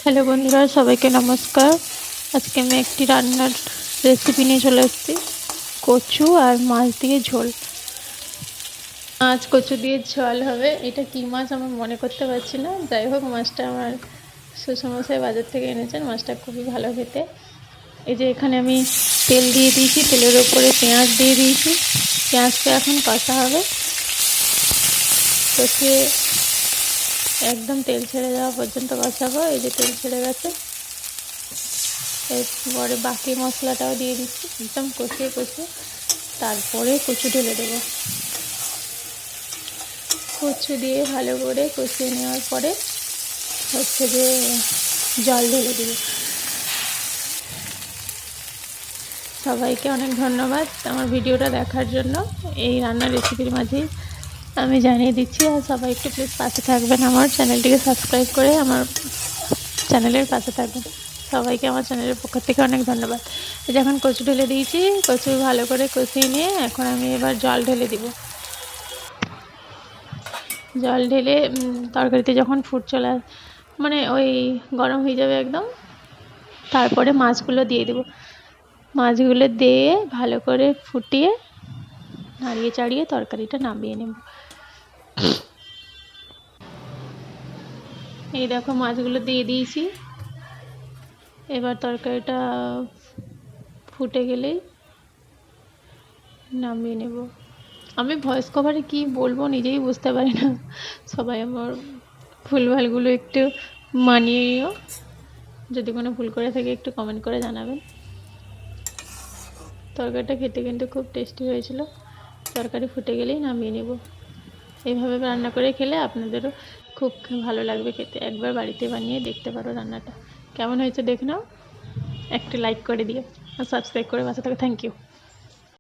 Hello বন্ধুরা, সবাইকে নমস্কার। আজকে আমি একটি রান্নার রেসিপি নিয়ে চলে এসেছি, কচু আর মাছ দিয়ে ঝোল। মাছ কচু দিয়ে ঝোল হবে। এটা কি মাছ আমার মনে করতে পারছি না, যাই হোক মাছটা আমার শ্বশুরমশাই বাজার থেকে এনেছেন। মাছটা খুবই ভালো খেতে। এই যে এখানে আমি তেল দিয়ে দিয়েছি, তেলের ওপরে পেঁয়াজ দিয়ে দিয়েছি। পেঁয়াজটা এখন কষা হবে, কষিয়ে একদম তেল ছেড়ে যাওয়া পর্যন্ত কষাবো। এই যে তেল ছেড়ে গেছে, এরপরে বাকি মশলাটাও দিয়ে দিচ্ছি। একদম কষিয়ে তারপরে কচু ঢেলে দেবো। কচু দিয়ে ভালো করে কষিয়ে নেওয়ার পরে হচ্ছে যে জল ঢেলে দেবো। সবাইকে অনেক ধন্যবাদ আমার ভিডিওটা দেখার জন্য। এই রান্নার রেসিপির মাঝেই আমি জানিয়ে দিচ্ছি, আর সবাই একটু প্লিজ পাশে থাকবেন, আমার চ্যানেলটিকে সাবস্ক্রাইব করে আমার চ্যানেলের পাশে থাকবেন। সবাইকে আমার চ্যানেলের পক্ষ থেকে অনেক ধন্যবাদ। যখন কচু ঢেলে দিয়েছি, কচু ভালো করে কষিয়ে নিয়ে এখন আমি এবার জল ঢেলে দিব। জল ঢেলে তরকারিতে যখন ফুট চলে মানে ওই গরম হয়ে যাবে একদম, তারপরে মাছগুলো দিয়ে দেব। মাছগুলো দিয়ে ভালো করে ফুটিয়ে নাড়িয়ে চাড়িয়ে তরকারিটা নামিয়ে নেব। এই দেখো মাছগুলো দিয়ে দিয়েছি, এবার তরকারিটা ফুটে গেলেই নামিয়ে নেব। আমি ভয়েস কভারে কি বলবো নিজেই বুঝতে পারি না। সবাই আমার ভুলভালগুলো একটু মানিয়েও, যদি কোনো ভুল করে থাকে একটু কমেন্ট করে জানাবেন। তরকারিটা খেতে কিন্তু খুব টেস্টি হয়েছিল। তরকারি ফুটে গেলেই নামিয়ে নেব। এইভাবে রান্না করে খেলে আপনাদেরও খুব ভালো লাগবে খেতে। একবার বাড়িতে বানিয়ে দেখতে পারো রান্নাটা। কেমন হয়েছে দেখে নাও, একটু লাইক করে দিও আর সাবস্ক্রাইব করে পাশে থাকো। Thank you.